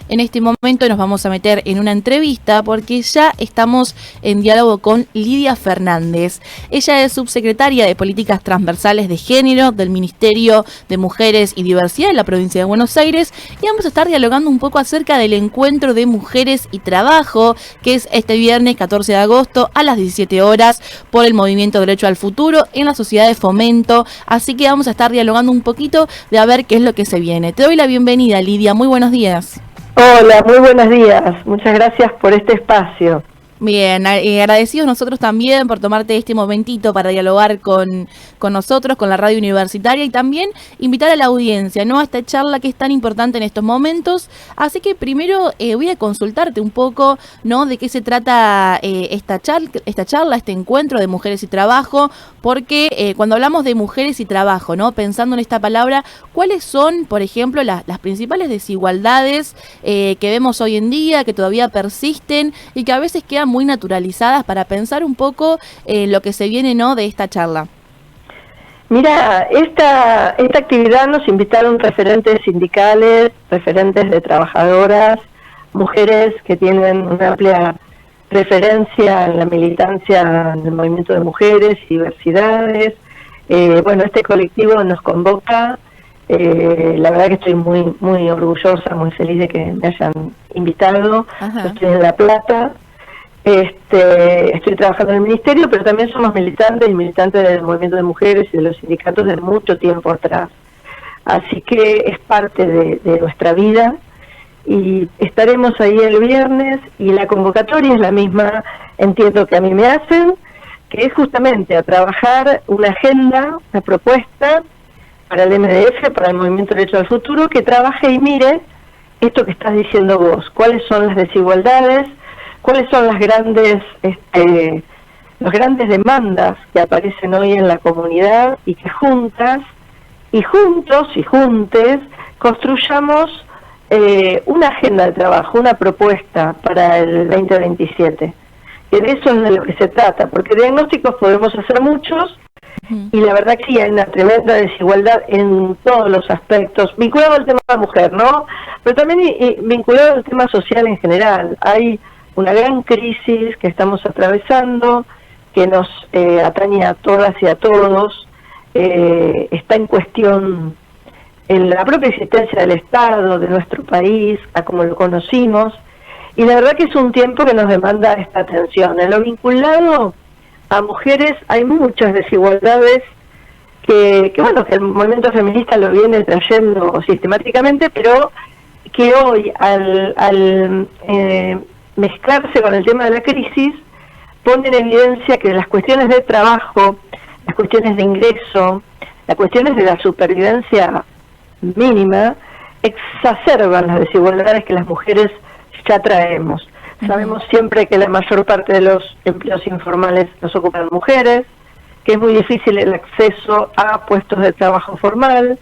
En este momento nos vamos a meter en una entrevista porque ya estamos en diálogo con Lidia Fernández. Ella es subsecretaria de Políticas Transversales de Género del Ministerio de Mujeres y Diversidad de la provincia de Buenos Aires y vamos a estar dialogando un poco acerca del encuentro de mujeres y trabajo, que es este viernes 14 de agosto a las 17 horas por el Movimiento Derecho al Futuro en la Sociedad de Fomento. Así que vamos a estar dialogando un poquito de a ver qué es lo que se viene. Te doy la bienvenida, Lidia. Muy buenos días. Hola, muy buenos días. Muchas gracias por este espacio. Bien, agradecidos nosotros también por tomarte este momentito para dialogar con nosotros, con la radio universitaria y también invitar a la audiencia, ¿no?, a esta charla que es tan importante en estos momentos. Así que primero voy a consultarte un poco, ¿no?, de qué se trata esta charla, este encuentro de mujeres y trabajo, porque cuando hablamos de mujeres y trabajo, ¿no?, pensando en esta palabra, ¿cuáles son, por ejemplo, las principales desigualdades que vemos hoy en día, que todavía persisten y que a veces quedan muy naturalizadas, para pensar un poco lo que se viene, ¿no?, de esta charla? Mira, esta actividad nos invitaron referentes sindicales, referentes de trabajadoras, mujeres que tienen una amplia referencia en la militancia del movimiento de mujeres y diversidades. Bueno, este colectivo nos convoca. La verdad que estoy muy orgullosa, muy feliz de que me hayan invitado. Ajá. Yo estoy en La Plata. Estoy trabajando en el ministerio, pero también somos militantes y militantes del movimiento de mujeres y de los sindicatos de mucho tiempo atrás. Así que es parte de nuestra vida y estaremos ahí el viernes y la convocatoria es la misma, entiendo que a mí me hacen, que es justamente a trabajar una agenda, una propuesta para el MDF, para el Movimiento Derecho al Futuro, que trabaje y mire esto que estás diciendo vos, cuáles son las desigualdades, cuáles son las grandes demandas que aparecen hoy en la comunidad y que juntas y juntos y juntes construyamos una agenda de trabajo, una propuesta para el 2027. Que de eso es de lo que se trata, porque diagnósticos podemos hacer muchos y la verdad que sí hay una tremenda desigualdad en todos los aspectos, vinculado al tema de la mujer, ¿no? Pero también vinculado al tema social en general. Hay una gran crisis que estamos atravesando, que nos atañe a todas y a todos. Está en cuestión en la propia existencia del Estado, de nuestro país, a como lo conocimos, y la verdad que es un tiempo que nos demanda esta atención. En lo vinculado a mujeres hay muchas desigualdades que el movimiento feminista lo viene trayendo sistemáticamente, pero que hoy al mezclarse con el tema de la crisis, pone en evidencia que las cuestiones de trabajo, las cuestiones de ingreso, las cuestiones de la supervivencia mínima, exacerban las desigualdades que las mujeres ya traemos. Sabemos siempre que la mayor parte de los empleos informales los ocupan mujeres, que es muy difícil el acceso a puestos de trabajo formal,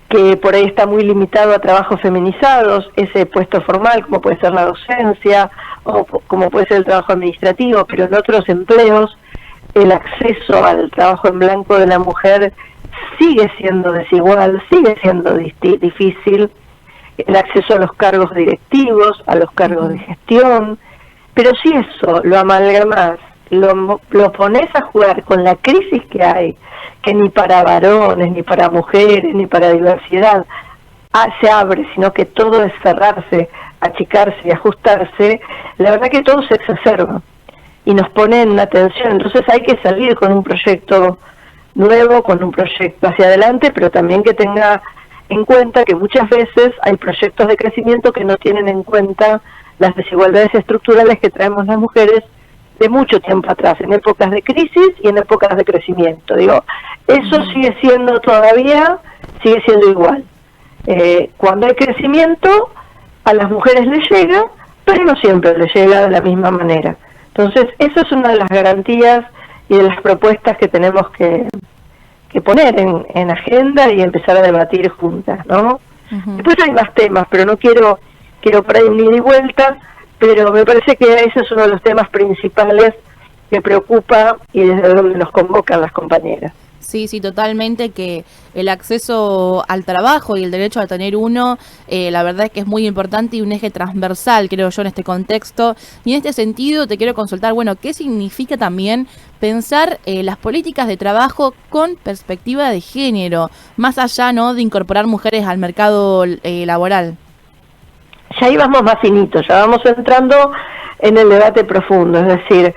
que por ahí está muy limitado a trabajos feminizados, ese puesto formal, como puede ser la docencia, o como puede ser el trabajo administrativo, pero en otros empleos el acceso al trabajo en blanco de la mujer sigue siendo desigual, sigue siendo difícil, el acceso a los cargos directivos, a los cargos de gestión, pero si eso lo amalgamas, lo pones a jugar con la crisis que hay, que ni para varones, ni para mujeres, ni para diversidad se abre, sino que todo es cerrarse, achicarse y ajustarse, la verdad que todo se exacerba y nos pone en una tensión. Entonces hay que salir con un proyecto nuevo, con un proyecto hacia adelante, pero también que tenga en cuenta que muchas veces hay proyectos de crecimiento que no tienen en cuenta las desigualdades estructurales que traemos las mujeres de mucho tiempo atrás, en épocas de crisis y en épocas de crecimiento. Digo, eso sigue siendo igual. Cuando hay crecimiento, a las mujeres les llega, pero no siempre les llega de la misma manera. Entonces, eso es una de las garantías y de las propuestas que tenemos que poner en agenda y empezar a debatir juntas, ¿no? Después hay más temas, pero no quiero por ahí un ida y vuelta, pero me parece que ese es uno de los temas principales que preocupa y desde donde nos convocan las compañeras. Sí, sí, totalmente, que el acceso al trabajo y el derecho a tener uno, la verdad es que es muy importante y un eje transversal, creo yo, en este contexto. Y en este sentido te quiero consultar, bueno, ¿qué significa también pensar las políticas de trabajo con perspectiva de género, más allá, ¿no?, de incorporar mujeres al mercado laboral? Ya ahí vamos más finito, ya vamos entrando en el debate profundo, es decir,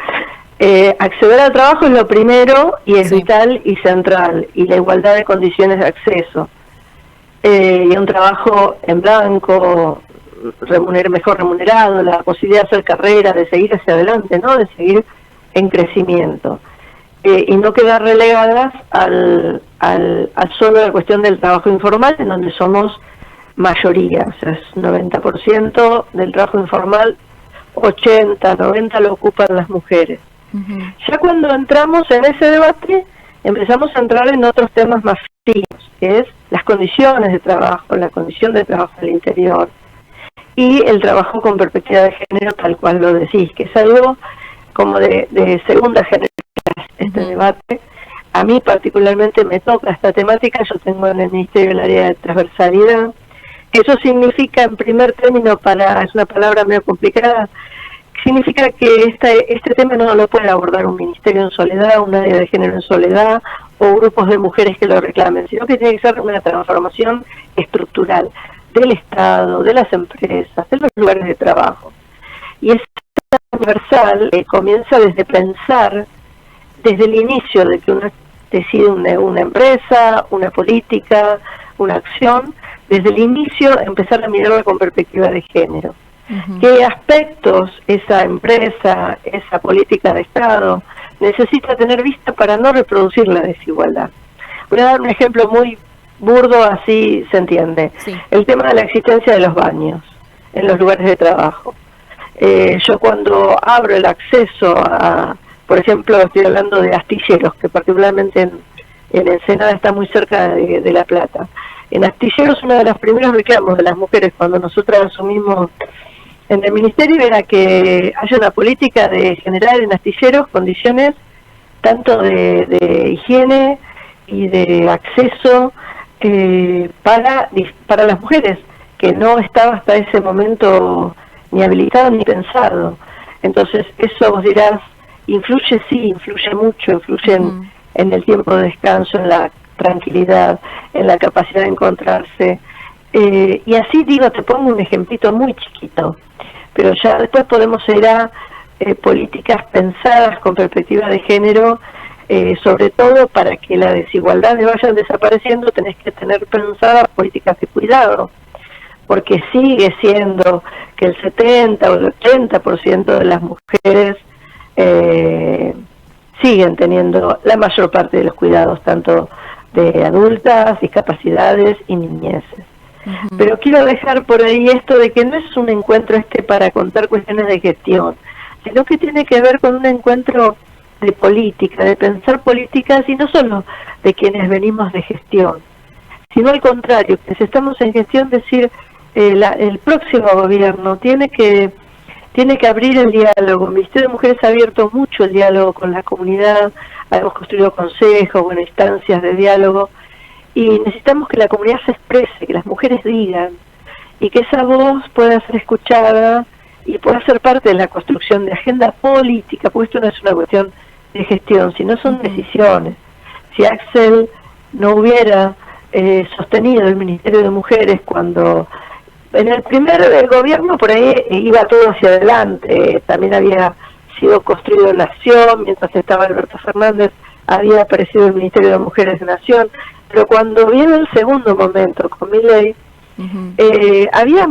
acceder al trabajo es lo primero y es vital y central, y la igualdad de condiciones de acceso, y un trabajo en blanco, mejor remunerado, la posibilidad de hacer carrera, de seguir hacia adelante, ¿no?, de seguir en crecimiento, y no quedar relegadas al solo la cuestión del trabajo informal, en donde somos mayoría, o sea, es 90% del trabajo informal, 80, 90 lo ocupan las mujeres. Ya cuando entramos en ese debate, empezamos a entrar en otros temas más fríos, que es las condiciones de trabajo, la condición de trabajo al interior, y el trabajo con perspectiva de género, tal cual lo decís, que es algo como de segunda generación, este debate. A mí particularmente me toca esta temática, yo tengo en el Ministerio el área de transversalidad. Eso significa, en primer término, es una palabra medio complicada, significa que este tema no lo puede abordar un ministerio en soledad, un área de género en soledad, o grupos de mujeres que lo reclamen, sino que tiene que ser una transformación estructural del Estado, de las empresas, de los lugares de trabajo. Y es universal, comienza desde pensar, desde el inicio de que uno decide una empresa, una política, una acción, desde el inicio empezar a mirarla con perspectiva de género. ¿Qué aspectos esa empresa, esa política de Estado necesita tener vista para no reproducir la desigualdad? Voy a dar un ejemplo muy burdo, así se entiende. El tema de la existencia de los baños en los lugares de trabajo. Yo cuando abro el acceso a, por ejemplo, estoy hablando de Astilleros, que particularmente en Ensenada está muy cerca de La Plata. En Astilleros, uno de los primeros reclamos de las mujeres cuando nosotras asumimos en el ministerio era que haya una política de generar en Astilleros condiciones tanto de higiene y de acceso para las mujeres, que no estaba hasta ese momento ni habilitado ni pensado. Entonces, eso vos dirás, influye, sí, influye mucho, influye en el tiempo de descanso, en la tranquilidad, en la capacidad de encontrarse. Y así digo, te pongo un ejemplito muy chiquito, pero ya después podemos ir a políticas pensadas con perspectiva de género, sobre todo para que las desigualdades vayan desapareciendo, tenés que tener pensadas políticas de cuidado, porque sigue siendo que el 70 o el 80% de las mujeres siguen teniendo la mayor parte de los cuidados, tanto de adultas, discapacidades y niñeces. Pero quiero dejar por ahí esto de que no es un encuentro para contar cuestiones de gestión, sino que tiene que ver con un encuentro de política, de pensar políticas, y no solo de quienes venimos de gestión, sino al contrario, que si estamos en gestión, decir, el próximo gobierno tiene que abrir el diálogo. El Ministerio de Mujeres ha abierto mucho el diálogo con la comunidad, hemos construido consejos, instancias de diálogo, y necesitamos que la comunidad se exprese, que las mujeres digan, y que esa voz pueda ser escuchada y pueda ser parte de la construcción de agenda política, porque esto no es una cuestión de gestión, sino son decisiones. Si Axel no hubiera sostenido el Ministerio de Mujeres cuando en el primer gobierno por ahí iba todo hacia adelante, también había sido construido Nación, mientras estaba Alberto Fernández había aparecido el Ministerio de Mujeres de Nación, pero cuando viene el segundo momento con Milei, había,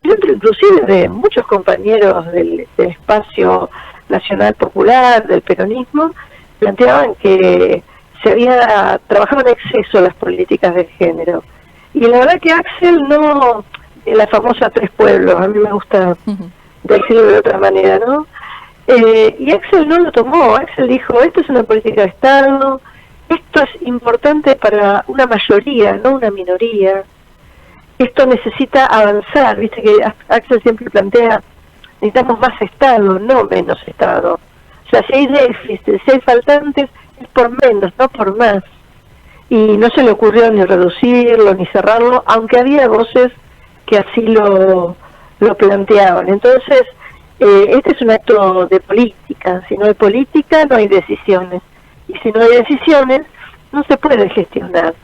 inclusive de muchos compañeros del espacio nacional popular, del peronismo, planteaban que se había trabajado en exceso las políticas de género. Y la verdad que Axel no, la famosa Tres Pueblos, a mí me gusta decirlo de otra manera, ¿no? Y Axel no lo tomó. Axel dijo, esto es una política de Estado, esto es importante para una mayoría, no una minoría, esto necesita avanzar. Viste que Axel siempre plantea, necesitamos más Estado, no menos Estado. O sea, si hay déficit, si hay faltantes, es por menos, no por más. y no se le ocurrió ni reducirlo ni cerrarlo, aunque había voces que así lo planteaban. Entonces, este es un acto de política. Si no hay política, no hay decisiones. Y si no hay decisiones, no se puede gestionar.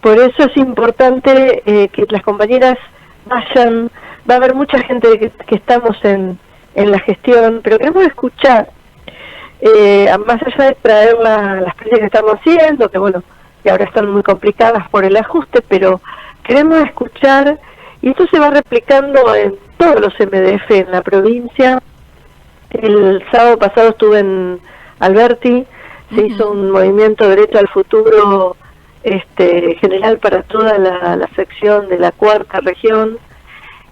Por eso es importante que las compañeras vayan. Va a haber mucha gente que estamos en la gestión, pero queremos escuchar, más allá de traer las prácticas que estamos haciendo, que bueno, que ahora están muy complicadas por el ajuste, pero queremos escuchar, y esto se va replicando en todos los MDF en la provincia. El sábado pasado estuve en Alberti, se hizo un movimiento derecho al futuro general para toda la sección de la cuarta región,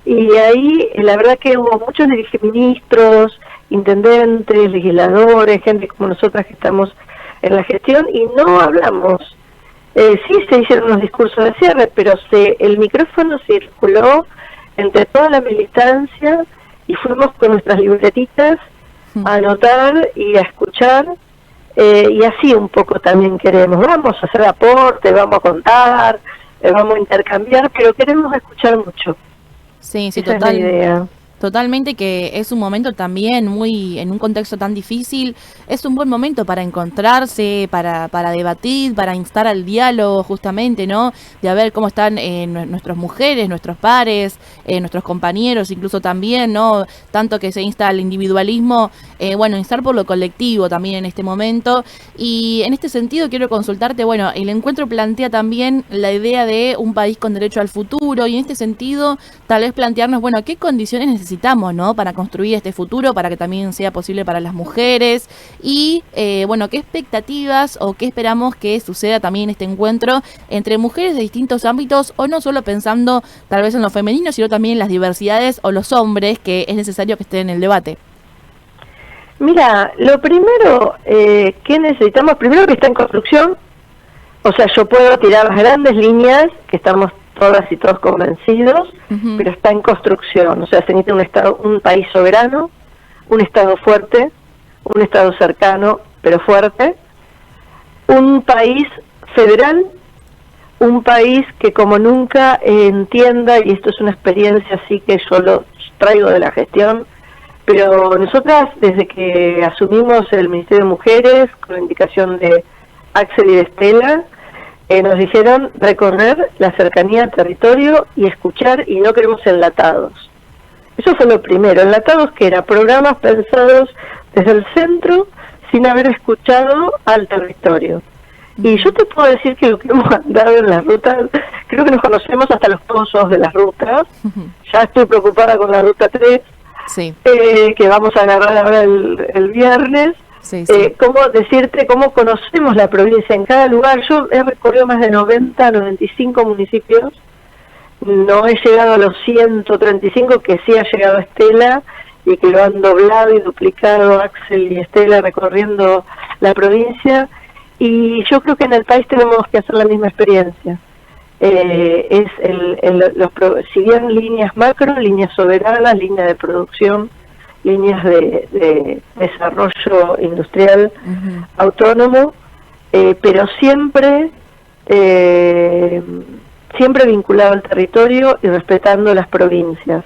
y ahí la verdad que hubo muchos ministros, intendentes, legisladores, gente como nosotras que estamos en la gestión, y no hablamos. Sí se hicieron unos discursos de cierre, pero el micrófono circuló entre toda la militancia y fuimos con nuestras libretitas a anotar y a escuchar, y así un poco también queremos. Vamos a hacer aporte, vamos a contar, vamos a intercambiar, pero queremos escuchar mucho. Sí, Esa es la idea. Totalmente, que es un momento también muy, en un contexto tan difícil, es un buen momento para encontrarse, para debatir, para instar al diálogo justamente, ¿no? De a ver cómo están nuestras mujeres, nuestros pares, nuestros compañeros, incluso también, ¿no? Tanto que se insta al individualismo, bueno, instar por lo colectivo también en este momento. Y en este sentido quiero consultarte, bueno, el encuentro plantea también la idea de un país con derecho al futuro, y en este sentido tal vez plantearnos, bueno, qué condiciones necesitamos, ¿no? Para construir este futuro, para que también sea posible para las mujeres, y bueno, qué expectativas o qué esperamos que suceda también en este encuentro entre mujeres de distintos ámbitos, o no solo pensando tal vez en lo femenino, sino también en las diversidades o los hombres, que es necesario que estén en el debate. Mira, lo primero que necesitamos, primero que está en construcción, o sea, yo puedo tirar las grandes líneas, que estamos todas y todos convencidos, pero está en construcción. O sea, se necesita un país soberano, un Estado fuerte, un Estado cercano, pero fuerte, un país federal, un país que como nunca entienda, y esto es una experiencia así que yo lo traigo de la gestión, pero nosotras desde que asumimos el Ministerio de Mujeres, con la indicación de Axel y de Estela, nos dijeron recorrer la cercanía al territorio y escuchar, y no queremos enlatados. Eso fue lo primero. Enlatados, que eran programas pensados desde el centro sin haber escuchado al territorio. Y yo te puedo decir que lo que hemos andado en las rutas, creo que nos conocemos hasta los pozos de las rutas. Ya estoy preocupada con la ruta 3, sí. Que vamos a agarrar ahora el viernes. Sí, sí. ¿Cómo decirte cómo conocemos la provincia en cada lugar? Yo he recorrido más de 90, 95 municipios, no he llegado a los 135 que sí ha llegado Estela, y que lo han doblado y duplicado Axel y Estela recorriendo la provincia, y yo creo que en el país tenemos que hacer la misma experiencia. Si bien líneas macro, líneas soberanas, líneas de producción, líneas de desarrollo industrial autónomo, pero siempre vinculado al territorio y respetando las provincias,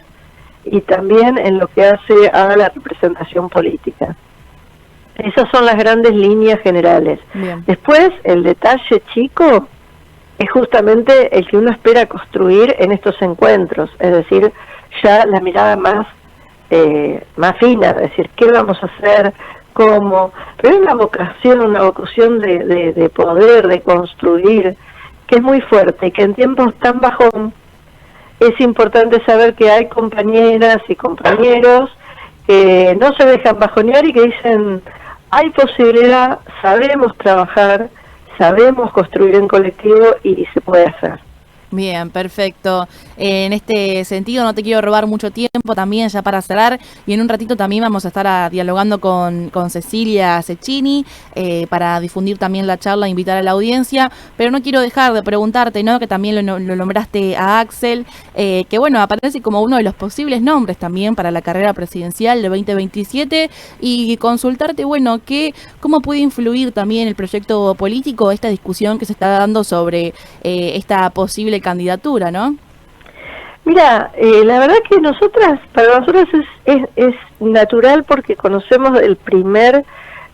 y también en lo que hace a la representación política. Esas son las grandes líneas generales. Bien. Después, el detalle chico es justamente el que uno espera construir en estos encuentros, es decir, ya la mirada más fina, es decir, qué vamos a hacer, cómo, pero es una vocación de poder, de construir, que es muy fuerte, y que en tiempos tan bajón es importante saber que hay compañeras y compañeros que no se dejan bajonear y que dicen, hay posibilidad, sabemos trabajar, sabemos construir en colectivo y se puede hacer. Bien, perfecto. En este sentido, no te quiero robar mucho tiempo también ya para cerrar, y en un ratito también vamos a estar dialogando con Cecilia Cecchini para difundir también la charla, invitar a la audiencia, pero no quiero dejar de preguntarte, ¿no? Que también lo nombraste a Axel, que bueno, aparece como uno de los posibles nombres también para la carrera presidencial de 2027, y consultarte, bueno, cómo puede influir también el proyecto político, esta discusión que se está dando sobre esta posible candidatura, ¿no? Mira, la verdad que para nosotras es natural porque conocemos el primer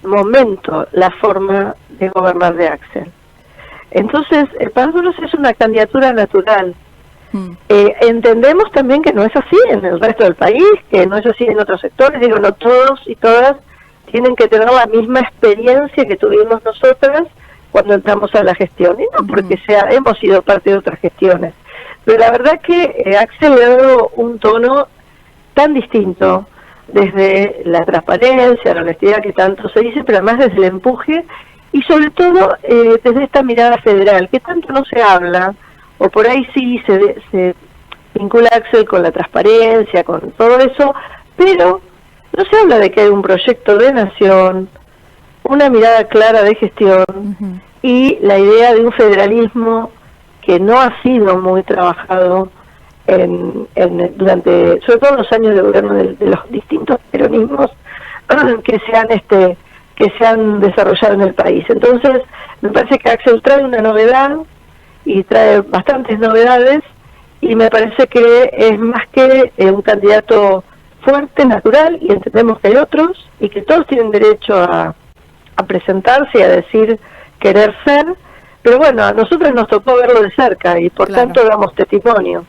momento la forma de gobernar de Axel. Entonces, para nosotros es una candidatura natural. Entendemos también que no es así en el resto del país, que no es así en otros sectores. Digo, no todos y todas tienen que tener la misma experiencia que tuvimos nosotras cuando entramos a la gestión, y no porque hemos sido parte de otras gestiones. Pero la verdad que Axel le ha dado un tono tan distinto, desde la transparencia, la honestidad que tanto se dice, pero además desde el empuje, y sobre todo desde esta mirada federal, que tanto no se habla, o por ahí sí se vincula Axel con la transparencia, con todo eso, pero no se habla de que hay un proyecto de nación, una mirada clara de gestión, y la idea de un federalismo que no ha sido muy trabajado durante, sobre todo los años de gobierno de los distintos peronismos que se han desarrollado en el país. Entonces, me parece que Axel trae una novedad, y trae bastantes novedades, y me parece que es más que un candidato fuerte, natural, y entendemos que hay otros, y que todos tienen derecho a presentarse y a decir querer ser, pero bueno, a nosotros nos tocó verlo de cerca, y por tanto damos testimonio.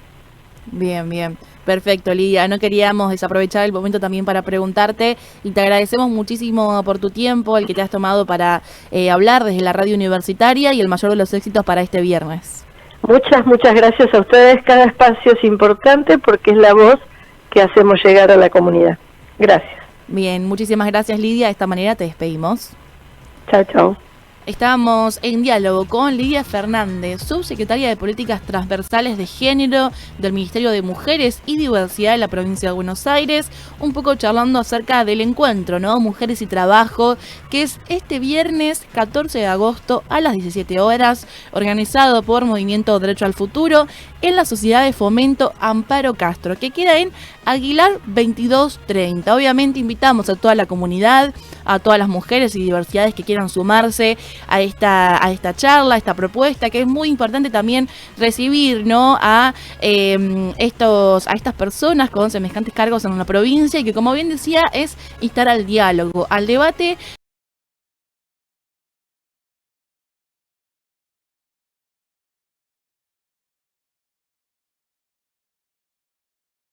Bien, bien. Perfecto, Lidia. No queríamos desaprovechar el momento también para preguntarte, y te agradecemos muchísimo por tu tiempo, el que te has tomado para hablar desde la radio universitaria, y el mayor de los éxitos para este viernes. Muchas gracias a ustedes. Cada espacio es importante porque es la voz que hacemos llegar a la comunidad. Gracias. Bien, muchísimas gracias, Lidia. De esta manera te despedimos. Chao, chao. Estábamos en diálogo con Lidia Fernández, subsecretaria de Políticas Transversales de Género del Ministerio de Mujeres y Diversidad de la provincia de Buenos Aires, un poco charlando acerca del encuentro, ¿no? Mujeres y Trabajo, que es este viernes 14 de agosto a las 17 horas, organizado por Movimiento Derecho al Futuro en la Sociedad de Fomento Amparo Castro, que queda en Aguilar 2230. Obviamente invitamos a toda la comunidad, a todas las mujeres y diversidades que quieran sumarse a esta charla, a esta propuesta, que es muy importante también recibir, ¿no? a estas personas con semejantes cargos en una provincia, y que, como bien decía, es instar al diálogo, al debate,